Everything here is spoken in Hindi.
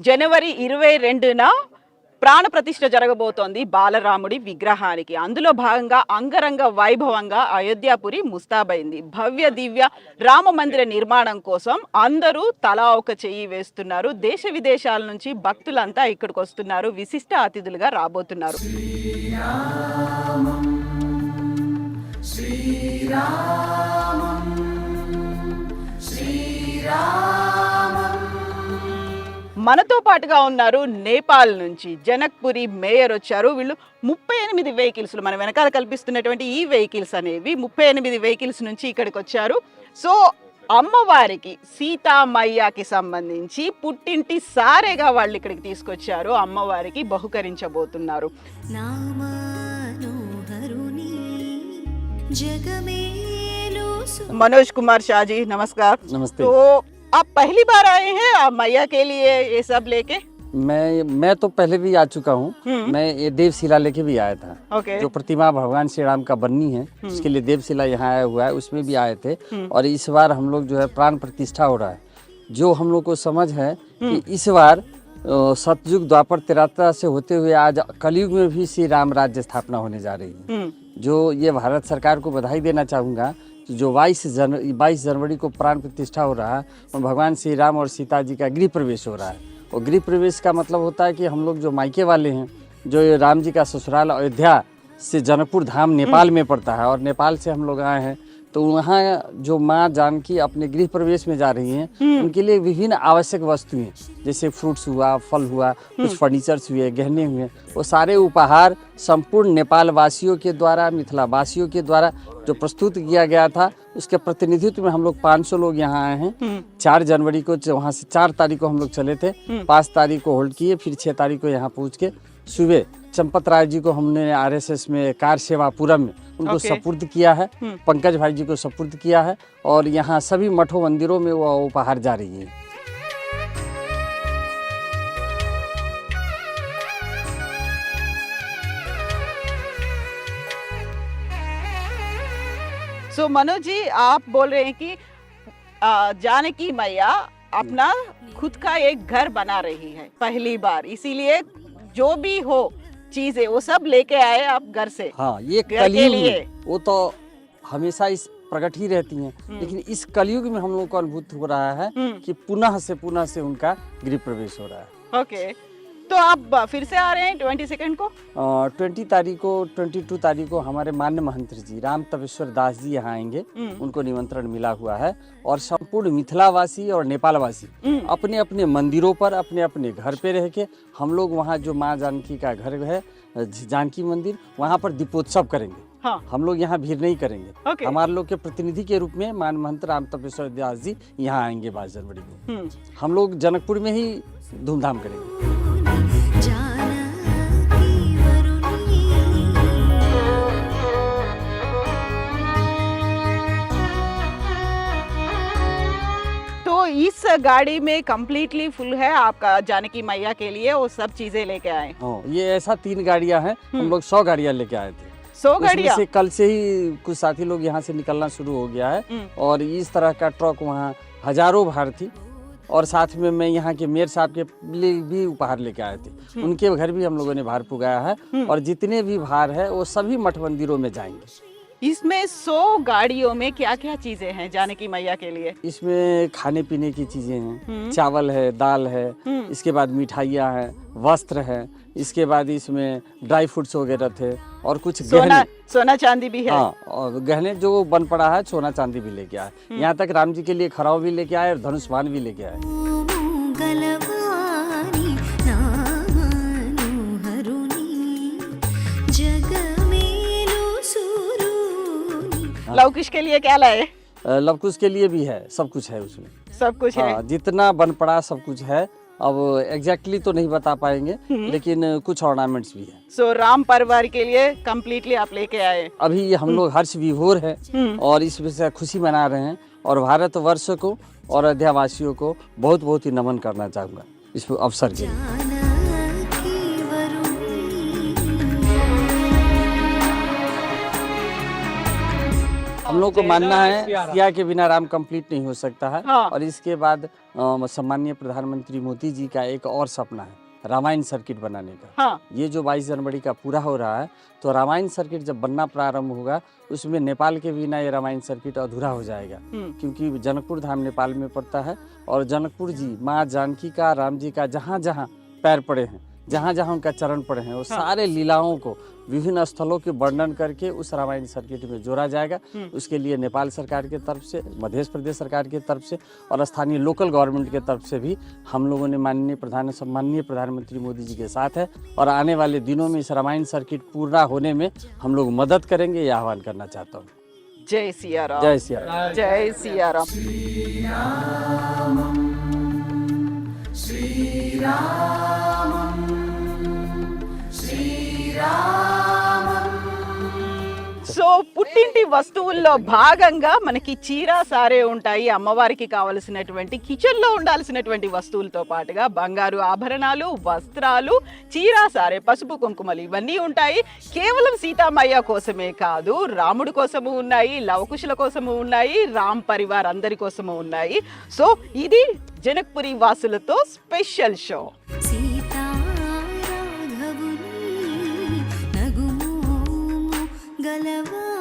జనవరి 22న ప్రాణ ప్రతిష్ఠ జరగబోతోంది బాలరాముడి విగ్రహానికి. అందులో భాగంగా అంగరంగ వైభవంగా అయోధ్యాపురి ముస్తాబైంది. భవ్య దివ్య రామ మందిర నిర్మాణం కోసం అందరూ తలా ఒక చెయ్యి వేస్తున్నారు. దేశ విదేశాల నుంచి భక్తులంతా ఇక్కడికి వస్తున్నారు, విశిష్ట అతిథులుగా రాబోతున్నారు. మనతో పాటుగా ఉన్నారు నేపాల్ నుంచి జనక్పురి మేయర్ వచ్చారు. వీళ్ళు 38 వెహికల్స్, మన వెనకాల కల్పిస్తున్నటువంటి ఈ వెహికల్స్ అనేవి 38 వెహికల్స్ నుంచి ఇక్కడికి వచ్చారు. సో అమ్మవారికి సీతామయ్యకి సంబంధించి పుట్టింటి సారేగా వాళ్ళు ఇక్కడికి తీసుకొచ్చారు, అమ్మవారికి బహుకరించబోతున్నారు. मनोज कुमार शाह जी नमस्कार। नमस्ते। तो आप पहली बार आए हैं आप मैया के लिए ये सब लेके? मैं तो पहले भी आ चुका हूँ। मैं ये देवशिला लेके भी आया था। ओके। जो प्रतिमा भगवान श्री राम का बननी है उसके लिए देवशिला यहाँ आया हुआ है, उसमें भी आए थे। और इस बार हम लोग जो है प्राण प्रतिष्ठा हो रहा है। जो हम लोग को समझ है कि इस बार सतयुग द्वापर त्रेता से होते हुए आज कलयुग में भी श्री राम राज्य स्थापना होने जा रही है। जो ये भारत सरकार को बधाई देना चाहूँगा कि जो 22 जनवरी को प्राण प्रतिष्ठा हो रहा है और भगवान श्री राम और सीता जी का गृह प्रवेश हो रहा है। और गृह प्रवेश का मतलब होता है कि हम लोग जो मायके वाले हैं, जो राम जी का ससुराल अयोध्या से जनकपुर धाम नेपाल में पड़ता है और नेपाल से हम लोग आए हैं, तो वहाँ जो माँ जानकी अपने गृह प्रवेश में जा रही हैं, उनके लिए विभिन्न आवश्यक वस्तुएं जैसे फ्रूट्स हुआ, फल हुआ, कुछ फर्नीचर्स हुए, गहने हुए, वो सारे उपहार संपूर्ण नेपाल वासियों के द्वारा, मिथिला वासियों के द्वारा जो प्रस्तुत किया गया था, उसके प्रतिनिधित्व में हम लोग 500 लोग यहाँ आए हैं। 4 जनवरी को वहाँ से 4 तारीख को हम लोग चले थे, 5 तारीख को होल्ड किए, फिर 6 तारीख को यहाँ पहुँच के सुबह चंपत राय जी को हमने RSS में कार सेवापुरम में उनको सपुर्द किया है, पंकज भाई जी को सपुर्द किया है और यहाँ सभी मठों मंदिरों में वो उपहार जा रही है। सो मनोज जी आप बोल रहे हैं कि जानकी मैया अपना खुद का एक घर बना रही है पहली बार, इसीलिए जो भी हो चीजें वो सब लेके आए आप घर से। हाँ, ये कलयुग में वो तो हमेशा इस प्रकट ही रहती हैं, लेकिन इस कलयुग में हम लोग को अनुभूत हो रहा है कि पुनः से उनका गृह प्रवेश हो रहा है। ओके, तो आप फिर से आ रहे हैं 22 को? 20 तारीख को 22 तारीख को हमारे मान्य महंत जी राम तपेश्वर दास जी यहाँ आएंगे, उनको निमंत्रण मिला हुआ है। और संपूर्ण मिथिलावासी और नेपालवासी अपने अपने मंदिरों पर अपने अपने घर पे रह के हम लोग वहाँ जो माँ जानकी का घर है जानकी मंदिर, वहाँ पर दीपोत्सव करेंगे। हाँ। हम लोग यहाँ भीड़ नहीं करेंगे। ओके। हमारे लोग के प्रतिनिधि के रूप में मान महंत राम तपेश्वर दास जी यहाँ आएंगे 22 जनवरी को। हम लोग जनकपुर में ही धूमधाम करेंगे। तो इस गाड़ी में कम्प्लीटली फुल है आपका जानकी मैया के लिए, वो सब चीजें लेके आए? हाँ, ये ऐसा 3 गाड़ियाँ हैं, हम लोग 100 गाड़ियाँ लेके आए थे। 100 गाड़ियाँ? से कल से ही कुछ साथी लोग यहाँ से निकलना शुरू हो गया है और इस तरह का ट्रक वहाँ हजारों भार थी। और साथ में मैं यहाँ के मेयर साहब के लिए भी उपहार लेके आए थे, उनके घर भी हम लोगों ने भार पुगाया है और जितने भी भार है वो सभी मठ मंदिरों में जाएंगे। इसमें 100 गाड़ियों में क्या क्या चीजें हैं जानकी मैया के लिए? इसमें खाने पीने की चीजें हैं, चावल है, दाल है, इसके बाद मिठाइयाँ हैं, वस्त्र है, इसके बाद इसमें ड्राई फ्रूट्स वगैरह थे और कुछ सोना चांदी भी है। हाँ, और गहने जो बन पड़ा है सोना चांदी भी लेके आए। यहाँ तक राम जी के लिए खराव भी लेके आए और धनुष्मान भी लेके आए। लवकुश के लिए क्या लाए? लवकुश के लिए भी है, सब कुछ है उसमें, सब कुछ है। जितना बन पड़ा सब कुछ है। अब एग्जैक्टली तो नहीं बता पाएंगे, लेकिन कुछ ऑर्नामेंट्स भी है। सो राम परिवार के लिए कम्प्लीटली आप लेके आए? अभी हम लोग हर्ष विभोर है और इस वजह से खुशी मना रहे हैं और भारत वर्ष को और अयोध्या वासियों को बहुत बहुत ही नमन करना चाहूँगा इस अवसर के लिए। हम लोग को मानना है सिया के बिना राम कंप्लीट नहीं हो सकता है। हाँ। और इसके बाद सम्माननीय प्रधानमंत्री मोदी जी का एक और सपना है रामायण सर्किट बनाने का। हाँ। ये जो 22 जनवरी का पूरा हो रहा है, तो रामायण सर्किट जब बनना प्रारंभ होगा उसमें नेपाल के बिना ये रामायण सर्किट अधूरा हो जाएगा, क्योंकि जनकपुर धाम नेपाल में पड़ता है और जनकपुर जी माँ जानकी का, राम जी का जहाँ जहाँ पैर पड़े हैं, जहाँ जहाँ उनका चरण पड़े हैं, वो सारे लीलाओं को विभिन्न स्थलों के वर्णन करके उस रामायण सर्किट में जोड़ा जाएगा। उसके लिए नेपाल सरकार के तरफ से, मध्य प्रदेश सरकार के तरफ से और स्थानीय लोकल गवर्नमेंट के तरफ से भी हम लोगों ने सम्माननीय प्रधानमंत्री मोदी जी के साथ है और आने वाले दिनों में इस रामायण सर्किट पूरा होने में हम लोग मदद करेंगे, ये आह्वान करना चाहता हूँ। जय सिया राम। जय सिया राम। जय सिया राम। సో పుట్టింటి వస్తువుల్లో భాగంగా మనకి చీర సారే ఉంటాయి, అమ్మవారికి కావలసినటువంటి కిచెన్ లో ఉండాల్సినటువంటి వస్తువులతో పాటుగా బంగారు ఆభరణాలు, వస్త్రాలు, చీర సారే, పసుపు కుంకుమలు ఇవన్నీ ఉంటాయి. కేవలం సీతామయ్య కోసమే కాదు, రాముడి కోసము ఉన్నాయి, లవకుశుల కోసము ఉన్నాయి, రామ్ పరివార్ అందరి కోసము ఉన్నాయి. సో ఇది జనక్పురి వాసులతో స్పెషల్ షో. గలవా